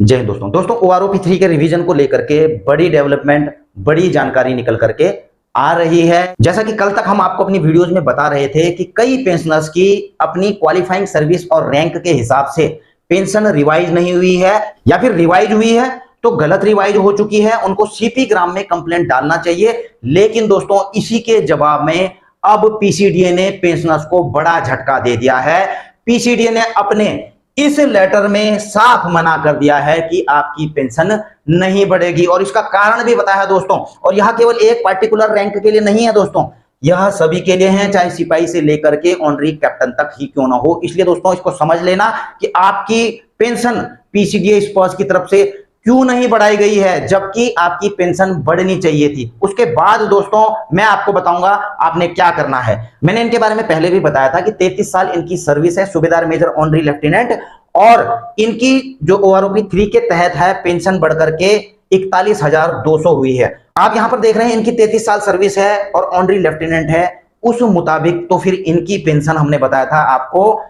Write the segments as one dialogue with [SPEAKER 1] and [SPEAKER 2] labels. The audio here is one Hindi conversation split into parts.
[SPEAKER 1] जय हिंद दोस्तों ओआरओपी 3 के रिवीजन को लेकर के बड़ी डेवलपमेंट, बड़ी जानकारी निकल करके आ रही है। जैसा कि कल तक हम आपको अपनी वीडियोस में बता रहे थे कि कई पेंशनर्स की अपनी क्वालिफाइंग सर्विस और रैंक के हिसाब से पेंशन रिवाइज नहीं हुई है, या फिर रिवाइज हुई है तो गलत रिवाइज हो चुकी है। उनको सीपी ग्राम में कंप्लेंट डालना चाहिए। लेकिन दोस्तों इसी के जवाब में अब पीसीडीए ने पेंशनर्स को बड़ा झटका दे दिया है। पीसीडीए ने अपने इस लेटर में साफ मना कर दिया है कि आपकी पेंशन नहीं बढ़ेगी, और इसका कारण भी बताया है दोस्तों। और यह केवल एक पार्टिकुलर रैंक के लिए नहीं है दोस्तों, यह सभी के लिए है, चाहे सिपाही से लेकर के ऑनरी कैप्टन तक ही क्यों ना हो। इसलिए दोस्तों इसको समझ लेना कि आपकी पेंशन पीसीडीए स्पॉस की तरफ से क्यों नहीं बढ़ाई गई है, जबकि आपकी पेंशन बढ़नी चाहिए थी। उसके बाद दोस्तों मैं आपको बताऊंगा आपने क्या करना है। मैंने इनके बारे में पहले भी बताया था कि 33 साल इनकी सर्विस है, सूबेदार मेजर ऑनरी लेफ्टिनेंट, और इनकी जो ओआरओपी 3 के तहत है पेंशन बढ़कर के 41,200 हुई है। आप यहां पर देख रहे हैं इनकी 33 साल सर्विस है और ऑनरी लेफ्टिनेंट है, उस मुताबिक तो फिर इनकी पेंशन हमने बताया था आपको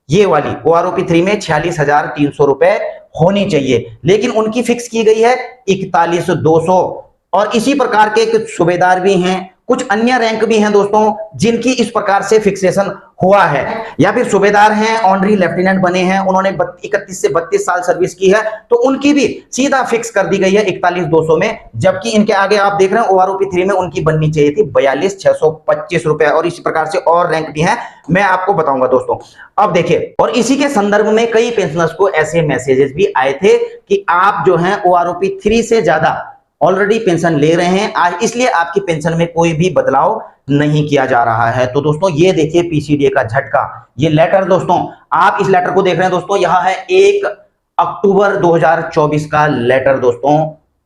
[SPEAKER 1] ये वाली ओआरओपी 3 में 46,300 रुपए होनी चाहिए, लेकिन उनकी फिक्स की गई है 41,200। और इसी प्रकार के कुछ सूबेदार भी हैं, कुछ अन्य रैंक भी हैं दोस्तों जिनकी इस प्रकार से फिक्सेशन हुआ है, या फिर सूबेदार हैं, ऑनरी लेफ्टिनेंट बने हैं, उन्होंने 31 से 32 साल सर्विस की है, तो उनकी भी सीधा फिक्स कर दी गई है 41,200 में। जबकि इनके आगे आप देख रहे हैं ओआरओपी 3 में उनकी बननी चाहिए थी 42,625 रुपए, और इसी प्रकार से और रैंक भी हैं, मैं आपको बताऊंगा दोस्तों। अब देखिए, और इसी के संदर्भ में कई पेंशनर्स को ऐसे मैसेजेस भी आए थे कि आप जो है ओआरओपी 3 से ज्यादा ऑलरेडी पेंशन ले रहे हैं आज, इसलिए आपकी पेंशन में कोई भी बदलाव नहीं किया जा रहा है। तो दोस्तों ये देखिए पीसीडीए का झटका, ये लेटर दोस्तों, आप इस लेटर को देख रहे हैं दोस्तों, यह है 1 अक्टूबर 2024 का लेटर दोस्तों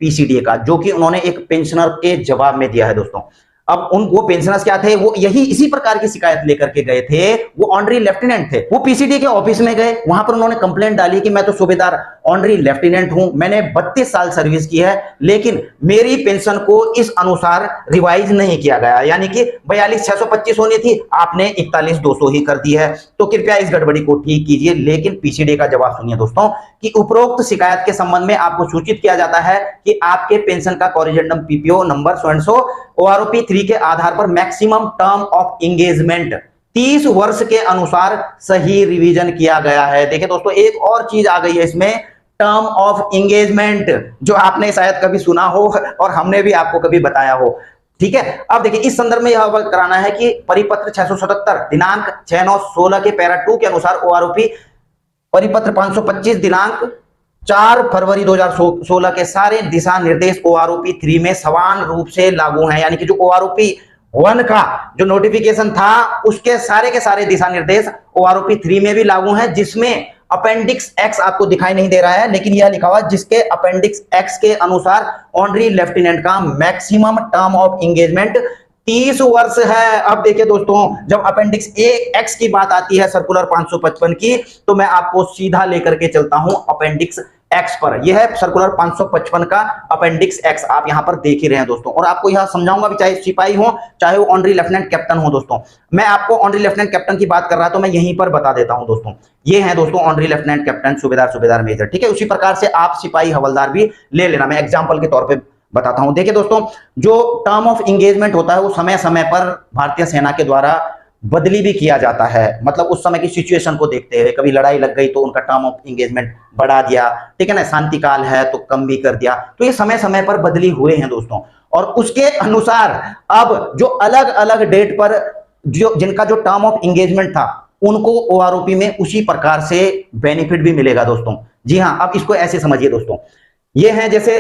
[SPEAKER 1] पीसीडीए का, जो कि उन्होंने एक पेंशनर के जवाब में दिया है दोस्तों। अब वो पेंशनर्स क्या थे, वो यही इसी प्रकार की शिकायत लेकर के गए थे, वो ऑनरी लेफ्टिनेंट थे, वो पीसीडी के ऑफिस में गए, वहां पर उन्होंने कंप्लेंट डाली कि मैं तो सूबेदार ऑनरी लेफ्टिनेंट हूं, मैंने 32 साल सर्विस की है, लेकिन मेरी पेंशन को इस अनुसार रिवाइज नहीं किया गया, यानी कि 42,625 होनी थी, आपने 41,200 ही कर दी है, तो कृपया इस गड़बड़ी को ठीक कीजिए। लेकिन पीसीडी का जवाब सुनिए दोस्तों कि उपरोक्त शिकायत के संबंध में आपको सूचित किया जाता है कि आपके पेंशन का corrigendum PPO number so and so OROP 3 के आधार पर मैक्सिमम टर्म ऑफ एंगेजमेंट 30 वर्ष के अनुसार सही रिवीजन किया गया है। देखिए दोस्तों एक और चीज आ गई है इसमें, टर्म ऑफ एंगेजमेंट, जो आपने शायद कभी सुना हो और हमने भी आपको कभी बताया हो। ठीक है, अब देखिए इस संदर्भ में यह अवगत कराना है कि परिपत्र 677 दिनांक 6/9/16 के पैरा 2 के अनुसार ओआरओपी परिपत्र 525 दिनांक 4 फरवरी 2016 के सारे दिशा निर्देश ओआरओपी 3 में समान रूप से लागू हैं। यानी कि जो ओआरओपी 1 का जो नोटिफिकेशन था उसके सारे दिशा निर्देश ओआरओपी 3 में भी लागू हैं, जिसमें अपेंडिक्स एक्स आपको दिखाई नहीं दे रहा है, लेकिन यह लिखा हुआ जिसके अपेंडिक्स एक्स के अनुसार ऑनरी लेफ्टिनेंट का मैक्सिमम टर्म ऑफ एंगेजमेंट 30 वर्ष है। अब देखिए दोस्तों जब अपेंडिक्स ए एक्स की बात आती है सर्कुलर 555 की, तो मैं आपको सीधा लेकर के चलता हूं अपेंडिक्स एक्स पर। यह है सर्कुलर 555 का अपेंडिक्स एक्स, आप यहां पर देख ही रहे हैं दोस्तों, और आपको यह समझाऊंगा भी, चाहे सिपाही हो चाहे वो ऑनरी लेफ्टिनेंट कैप्टन हो दोस्तों। मैं आपको ऑनरी लेफ्टिनेंट कैप्टन की बात कर रहा तो मैं यहीं पर बता देता हूं दोस्तों, ये है दोस्तों ऑनरी लेफ्टिनेंट कैप्टन, सूबेदार मेजर। ठीक है, उसी प्रकार से आप सिपाही हवलदार भी ले लेना, मैं एग्जाम्पल के तौर पर बताता हूं। देखिए दोस्तों जो टर्म ऑफ एंगेजमेंट होता है वो समय समय पर भारतीय सेना के द्वारा बदली भी किया जाता है, मतलब उस समय की सिचुएशन को देखते हुए, कभी लड़ाई लग गई तो उनका टर्म ऑफ एंगेजमेंट बढ़ा दिया, ठीक है ना, शांति काल है तो कम भी कर दिया, तो ये समय समय पर बदली हुए हैं दोस्तों। और उसके अनुसार अब जो अलग अलग डेट पर जो जिनका जो टर्म ऑफ एंगेजमेंट था उनको ओआरओपी में उसी प्रकार से बेनिफिट भी मिलेगा दोस्तों। जी हाँ, अब इसको ऐसे समझिए दोस्तों, ये है जैसे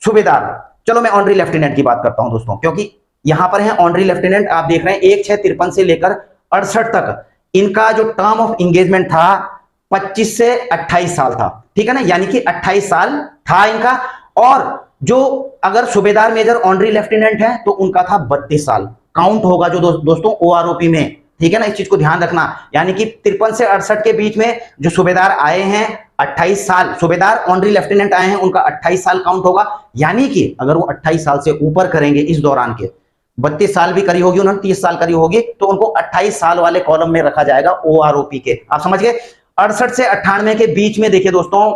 [SPEAKER 1] सूबेदार, चलो मैं ऑनरी लेफ्टिनेंट की बात करता हूं दोस्तों, क्योंकि यहां पर है ऑनरी लेफ्टिनेंट, आप देख रहे हैं 1/6/53 से लेकर 68 तक इनका जो टर्म ऑफ एंगेजमेंट था 25 से 28 साल था, ठीक है ना, यानी कि 28 साल था इनका। और जो अगर सूबेदार मेजर ऑनरी लेफ्टिनेंट है तो उनका था 32 साल काउंट होगा जो दोस्तों ओआरओपी में, ठीक है ना, इस चीज को ध्यान रखना। यानी कि 53 से 68 के बीच में जो सूबेदार आए हैं 28 साल, सूबेदार ऑनरी लेफ्टिनेंट आए हैं उनका 28 साल काउंट होगा। यानी कि अगर वो 28 साल से ऊपर करेंगे इस दौरान के, 32 साल भी करी होगी उन्होंने, 30 साल करी होगी, तो उनको 28 साल वाले कॉलम में रखा जाएगा ओआरओपी के, आप समझ गए। 68 से 98 के बीच में देखिए दोस्तों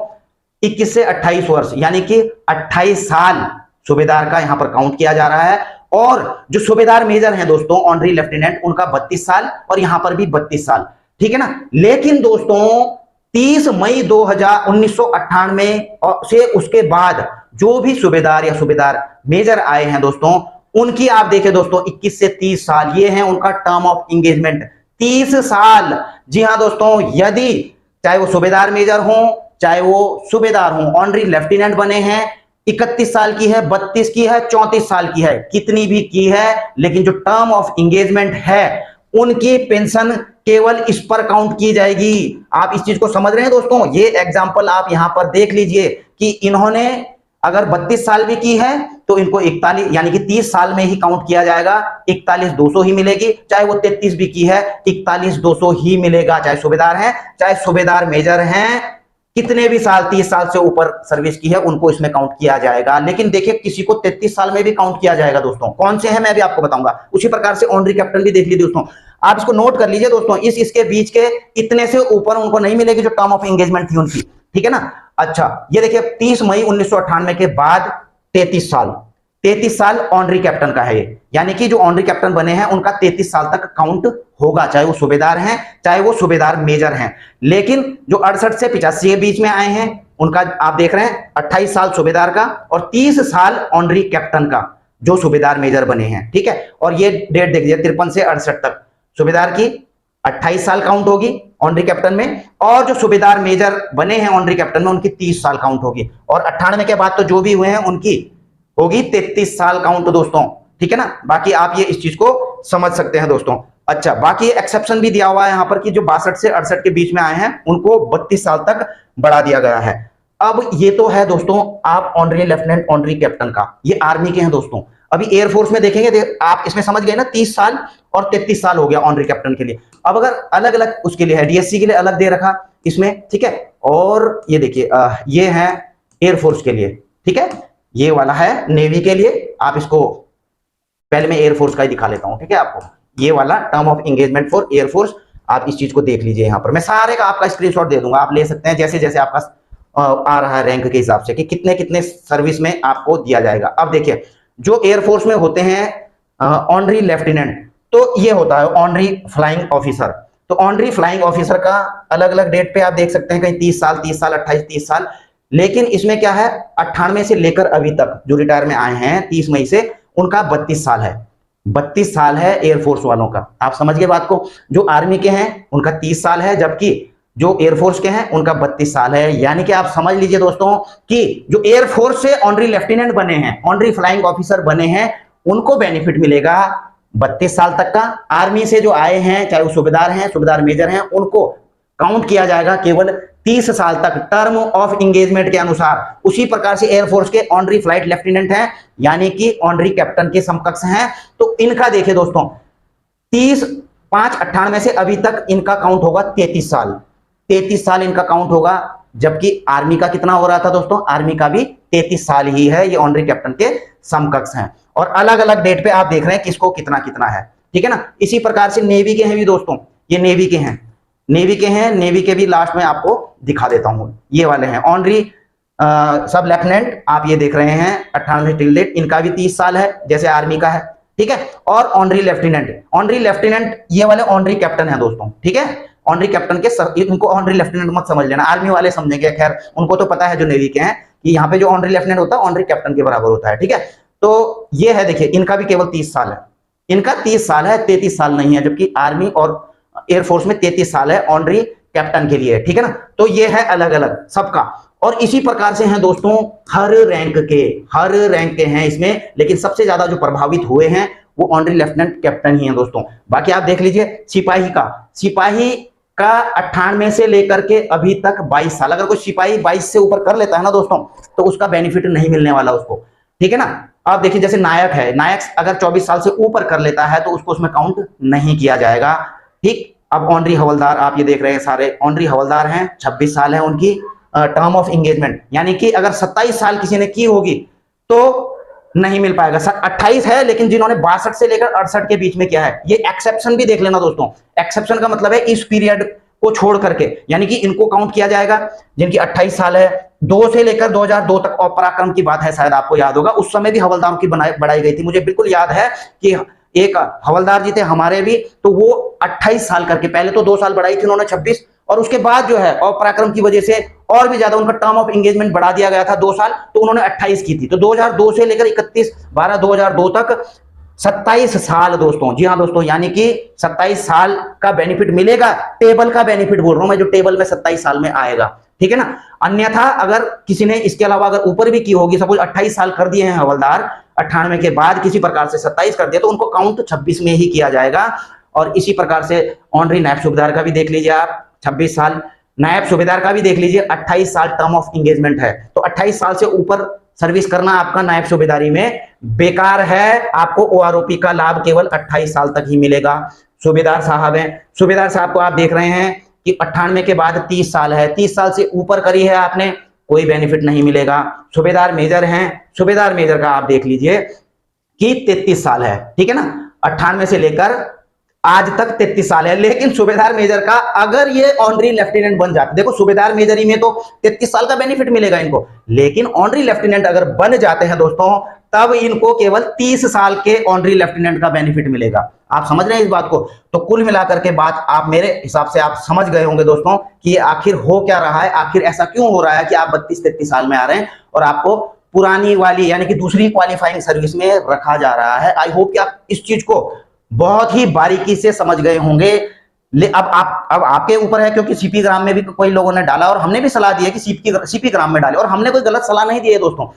[SPEAKER 1] 21 से 28 वर्ष, यानी कि 28 साल सूबेदार का यहां पर काउंट किया जा रहा है। और जो सूबेदार मेजर हैं दोस्तों, ऑनरी लेफ्टिनेंट, उनका 32 साल और यहां पर भी 32 साल, ठीक है ना। लेकिन दोस्तों 30 मई 1998 से उसके बाद जो भी सूबेदार या सूबेदार मेजर आए हैं दोस्तों, उनकी आप देखें दोस्तों 21 से 30 साल, ये है उनका टर्म ऑफ इंगेजमेंट, 30 साल। जी हां दोस्तों, यदि चाहे वो सूबेदार मेजर हो, चाहे वो सूबेदार हो, ऑनरी लेफ्टिनेंट बने हैं, 31 साल की है, 32 की है, 34 साल की है, कितनी भी की है, लेकिन जो टर्म ऑफ इंगेजमेंट है उनकी पेंशन केवल इस पर काउंट की जाएगी। आप इस चीज को समझ रहे हैं दोस्तों। ये एग्जांपल आप यहां पर देख लीजिए कि इन्होंने अगर 32 साल भी की है तो इनको 41 यानी कि 30 साल में ही काउंट किया जाएगा, 41,200 ही मिलेगी। चाहे वो 33 भी की है, 41,200 ही मिलेगा, चाहे सूबेदार हैं चाहे सूबेदार मेजर हैं, कितने भी साल 30 साल से ऊपर सर्विस की है उनको इसमें काउंट किया जाएगा। लेकिन देखिए किसी को 33 साल में भी काउंट किया जाएगा दोस्तों, कौन से हैं मैं भी आपको बताऊंगा। उसी प्रकार से ऑनरी कैप्टन भी देख लीजिए दोस्तों, आप इसको नोट कर लीजिए दोस्तों, इसके बीच के इतने से ऊपर उनको नहीं मिलेगी जो टर्म ऑफ एंगेजमेंट थी उनकी, ठीक है ना। अच्छा, ये देखिए 30 मई 1998 के बाद 33 साल ऑनरी कैप्टन का है ये, यानी कि जो ऑनरी कैप्टन बने हैं उनका 33 साल तक काउंट होगा, चाहे वो सूबेदार हैं चाहे वो सूबेदार मेजर हैं। लेकिन जो 68 से 85 के बीच में आए हैं उनका आप देख रहे हैं 28 साल सूबेदार का और 30 साल ऑनरी कैप्टन का जो सूबेदार मेजर बने हैं, ठीक है। और ये डेट देखिए 53 से 68 तक सूबेदार की 28 साल काउंट होगी ऑनरी कैप्टन में, और जो सूबेदार मेजर बने हैं ऑनरी कैप्टन में उनकी 30 साल काउंट होगी, और 98 के बाद तो जो भी हुए हैं उनकी होगी 33 साल काउंट दोस्तों, ठीक है ना। बाकी आप ये इस चीज को समझ सकते हैं दोस्तों। अच्छा, बाकी एक्सेप्शन भी दिया हुआ है यहाँ पर कि जो 62 से 68 के बीच में आए हैं उनको 32 साल तक बढ़ा दिया गया है। अब ये तो है दोस्तों आप ऑनरी लेफ्टिनेंट ऑनरी कैप्टन का, ये आर्मी के हैं दोस्तों। अभी एयरफोर्स में देखेंगे आप इसमें समझ गए ना, 30 साल और 33 साल हो गया ऑनरी कैप्टन के लिए। अब अगर अलग अलग उसके लिए है, डीएससी के लिए अलग दे रखा इसमें, ठीक है। और ये देखिए ये है एयरफोर्स के लिए, ठीक है, ये वाला है नेवी के लिए। आप इसको पहले मैं एयरफोर्स का ही दिखा लेता हूं, ठीक है आपको, ये वाला term of engagement for air force. आप इस चीज को देख लीजिए, यहां पर मैं सारे का आपका स्क्रीनशॉट दे दूंगा, आप ले सकते हैं जैसे जैसे आपका आ रहा है रैंक के हिसाब से कि कितने कितने सर्विस में आपको दिया जाएगा। अब देखिए जो एयरफोर्स में होते हैं ऑनरी लेफ्टिनेंट, तो ये होता है ऑनरी फ्लाइंग ऑफिसर। तो ऑनरी फ्लाइंग ऑफिसर का अलग अलग डेट पे आप देख सकते हैं, कहीं 30 साल 30 साल 28 30 साल। लेकिन इसमें क्या है 98 से लेकर अभी तक जो रिटायर में आए हैं 30 मई से, उनका 32 साल है, 32 साल है एयरफोर्स वालों का। आप समझ गए बात को। जो आर्मी के हैं उनका 30 साल है, जबकि जो एयरफोर्स के हैं उनका 32 साल है। यानी कि आप समझ लीजिए दोस्तों कि जो एयरफोर्स से ऑनरी लेफ्टिनेंट बने हैं, ऑनरी फ्लाइंग ऑफिसर बने हैं, उनको बेनिफिट मिलेगा 32 साल तक का। आर्मी से जो आए हैं चाहे वो सूबेदार हैं सूबेदार मेजर हैं, उनको काउंट किया जाएगा केवल 30 साल तक टर्म ऑफ इंगेजमेंट के अनुसार। उसी प्रकार से एयरफोर्स के ऑनरी फ्लाइट लेफ्टिनेंट हैं, यानी कि ऑनरी कैप्टन के समकक्ष हैं। तो इनका देखिए दोस्तों 30/5/98 से अभी तक इनका काउंट होगा 33 साल, 33 साल इनका काउंट होगा। जबकि आर्मी का कितना हो रहा था दोस्तों, आर्मी का भी 33 साल ही है, ये ऑनरी कैप्टन के समकक्ष हैं। और अलग अलग डेट पे आप देख रहे हैं किसको कितना कितना है, ठीक है ना। इसी प्रकार से नेवी के हैं भी दोस्तों, ये नेवी के हैं, नेवी के हैं, नेवी के भी लास्ट में आपको दिखा देता हूं, ये वाले हैं ऑनरी सब लेफ्टिनेंट। आप ये देख रहे हैं 98 टिल डेट, इनका भी 30 साल है जैसे आर्मी का है, ठीक है। और ऑनरी लेफ्टिनेंट ये वाले ऑनरी कैप्टन है दोस्तों, ठीक है। ऑनरी कैप्टन के इनको ऑनरी लेफ्टिनेंट मत समझ लेना, आर्मी वाले समझेंगे, खैर उनको तो पता है जो नेवी के हैं कि यहाँ पे जो ऑनरी लेफ्टिनेंट होता है ऑनरी कैप्टन के बराबर होता है, ठीक है। तो ये है देखिए, इनका भी केवल 30 साल है, इनका 30 साल है, 33 साल नहीं है। जबकि आर्मी और एयरफोर्स में 33 साल है ऑनरी कैप्टन के लिए, ठीक है ना। तो ये है अलग अलग सबका। और इसी प्रकार से हैं दोस्तों हर रैंक के हैं इसमें, लेकिन सबसे ज्यादा जो प्रभावित हुए हैं वो ऑनरी लेफ्टिनेंट कैप्टन ही हैं दोस्तों। बाकी आप देख लीजिए सिपाही का 98 से लेकर के अभी तक 22 साल। अगर कोई सिपाही 22 से ऊपर कर लेता है ना दोस्तों, तो उसका बेनिफिट नहीं मिलने वाला उसको, ठीक है ना। आप देखिए जैसे नायक है, नायक अगर 24 साल से ऊपर कर लेता है तो उसको उसमें काउंट नहीं किया जाएगा, ठीक। अब ऑनरी हवलदार आप ये देख रहे हैं, सारे ऑनरी हवलदार हैं, 26 साल है उनकी टर्म ऑफ इंगेजमेंट। यानी कि अगर 27 साल किसी ने की होगी तो नहीं मिल पाएगा। 28 है, लेकिन जिन्होंने 62 से लेकर 68 के बीच में किया है, ये एक्सेप्शन भी देख लेना दोस्तों। एक्सेप्शन का मतलब है इस पीरियड को छोड़ करके, यानी कि इनको काउंट किया जाएगा जिनकी 28 साल है। 2 से लेकर 2002 तक, और पराक्रम की बात है, शायद आपको याद होगा उस समय भी हवलदारों की बढ़ाई गई थी। मुझे बिल्कुल याद है कि एक हवलदार जी थे हमारे भी, तो वो 28 साल करके, पहले तो 2 साल बढ़ाई थी उन्होंने 26, और उसके बाद जो है और पराक्रम की वजह से और भी ज्यादा उनका टर्म ऑफ एंगेजमेंट बढ़ा दिया गया था 2 साल, तो उन्होंने 28 की थी। तो 2002 से लेकर 31/12/2002 तक 27 साल दोस्तों, जी हाँ दोस्तों, यानी कि 27 साल का बेनिफिट मिलेगा। टेबल का बेनिफिट बोल रहा हूं मैं, जो टेबल में 27 साल में आएगा, ठीक है ना। अन्यथा अगर किसी ने इसके अलावा अगर ऊपर भी की होगी, सपोज 28 साल कर दिए हैं हवलदार, 98 के बाद किसी प्रकार से 27 कर दिया, तो उनको काउंट 26 में ही किया जाएगा। और इसी प्रकार से ऑनरी नायब सूबेदार का भी देख लीजिए आप, 26 साल, नायब सूबेदार का भी देख लीजिए, 28 साल टर्म ऑफ एंगेजमेंट है। तो 28 साल से ऊपर सर्विस करना आपका नायब सूबेदारी में बेकार है। आपको ओआरओपी का लाभ केवल 28 साल तक ही मिलेगा। सूबेदार साहब हैं, सूबेदार साहब को आप देख रहे हैं कि 98 के बाद 30 साल है, 30 साल से ऊपर करी है आपने, कोई बेनिफिट नहीं मिलेगा। सूबेदार मेजर हैं, सूबेदार मेजर का आप देख लीजिए कि 33 साल है, ठीक है ना। 98 से लेकर आज तक 33 साल है, लेकिन सूबेदार मेजर का अगर ये ऑनरी लेफ्टिनेंट बन जाते, देखो सूबेदार मेजरी में तो 33 साल का बेनिफिट मिलेगा इनको, लेकिन ऑनरी लेफ्टिनेंट अगर बन जाते हैं दोस्तों, तब इनको केवल 30 साल के ऑनरी लेफ्टिनेंट का बेनिफिट मिलेगा। आप समझ रहे हैं इस बात को। तो कुल मिलाकर के बात आप मेरे हिसाब से आप समझ गए होंगे दोस्तों कि आखिर हो क्या रहा है, आखिर ऐसा क्यों हो रहा है कि आप 32-33 साल में आ रहे हैं और आपको पुरानी वाली यानी कि दूसरी क्वालिफाइंग सर्विस में रखा जा रहा है। आई होप कि आप इस चीज को बहुत ही बारीकी से समझ गए होंगे। अब आपके ऊपर है, क्योंकि सीपी ग्राम में भी कोई लोगों ने डाला और हमने भी सलाह दी है कि सीपी ग्राम में डाले, और हमने कोई गलत सलाह नहीं दी है दोस्तों।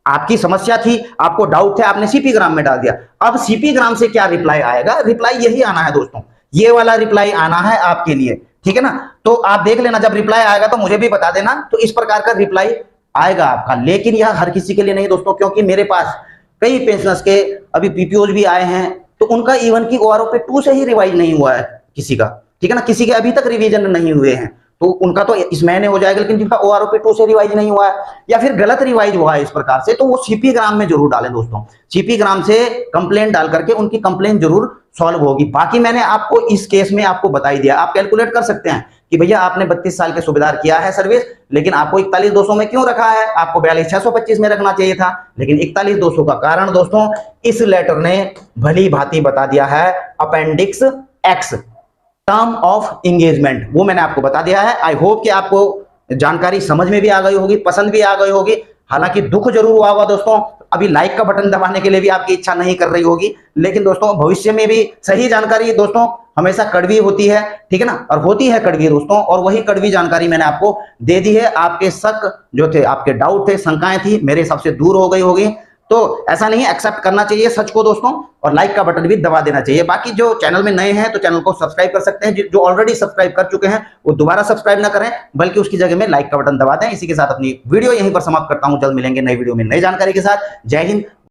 [SPEAKER 1] आपकी समस्या थी, आपको डाउट थे, आपने सीपी ग्राम में डाल दिया। अब सीपी ग्राम से क्या रिप्लाई आएगा, रिप्लाई यही आना है दोस्तों, ये वाला रिप्लाई आना है आपके लिए, ठीक है ना। तो आप देख लेना, जब रिप्लाई आएगा तो मुझे भी बता देना, तो इस प्रकार का रिप्लाई आएगा आपका। लेकिन यह हर किसी के लिए नहीं दोस्तों, क्योंकि मेरे पास कई पेंशनर्स के अभी पीपीओज भी आए हैं, तो उनका इवन की ओआरओपी 2 से ही रिवाइज नहीं हुआ है किसी का, ठीक है ना। किसी के अभी तक रिवीजन नहीं हुए हैं, तो उनका तो इस महीने हो जाएगा, लेकिन जिनका ओआरओपी 2 से रिवाइज नहीं हुआ है या फिर गलत रिवाइज हुआ है इस प्रकार से, तो वो सीपी ग्राम में जरूर डालें दोस्तों। सीपी ग्राम से कंप्लेंट डाल करके उनकी कंप्लेंट जरूर सॉल्व होगी। बाकी मैंने आपको इस केस में आपको बता ही दिया, आप कैलकुलेट कर सकते हैं कि भैया आपने 32 साल के सूबेदार किया है सर्विस, लेकिन आपको 41,200 में क्यों रखा है, आपको 42,625 में रखना चाहिए था। लेकिन 41,200 का कारण दोस्तों इस लेटर ने भली भांति बता दिया है, appendix x term of engagement, वो मैंने आपको बता दिया है। आई होप कि आपको जानकारी समझ में भी आ गई होगी, पसंद भी आ गई होगी। हालांकि दुख जरूर हुआ होगा दोस्तों, अभी लाइक का बटन दबाने के लिए भी आपकी इच्छा नहीं कर रही होगी, लेकिन दोस्तों भविष्य में भी सही जानकारी दोस्तों हमेशा कड़वी होती है, ठीक है ना, और होती है कड़वी दोस्तों, और वही कड़वी जानकारी मैंने आपको दे दी है। आपके शक जो थे, आपके डाउट थे, शंकाएं थी, मेरे हिसाब से दूर हो गई होगी। तो ऐसा नहीं है, एक्सेप्ट करना चाहिए सच को दोस्तों, और लाइक का बटन भी दबा देना चाहिए। बाकी जो चैनल में नए हैं तो चैनल को सब्सक्राइब कर सकते हैं, जो ऑलरेडी सब्सक्राइब कर चुके हैं वो दोबारा सब्सक्राइब ना करें, बल्कि उसकी जगह में लाइक का बटन दबा दें। इसी के साथ अपनी वीडियो यहीं पर समाप्त करता हूं, जल्द मिलेंगे नई वीडियो में नई जानकारी के साथ। जय हिंद।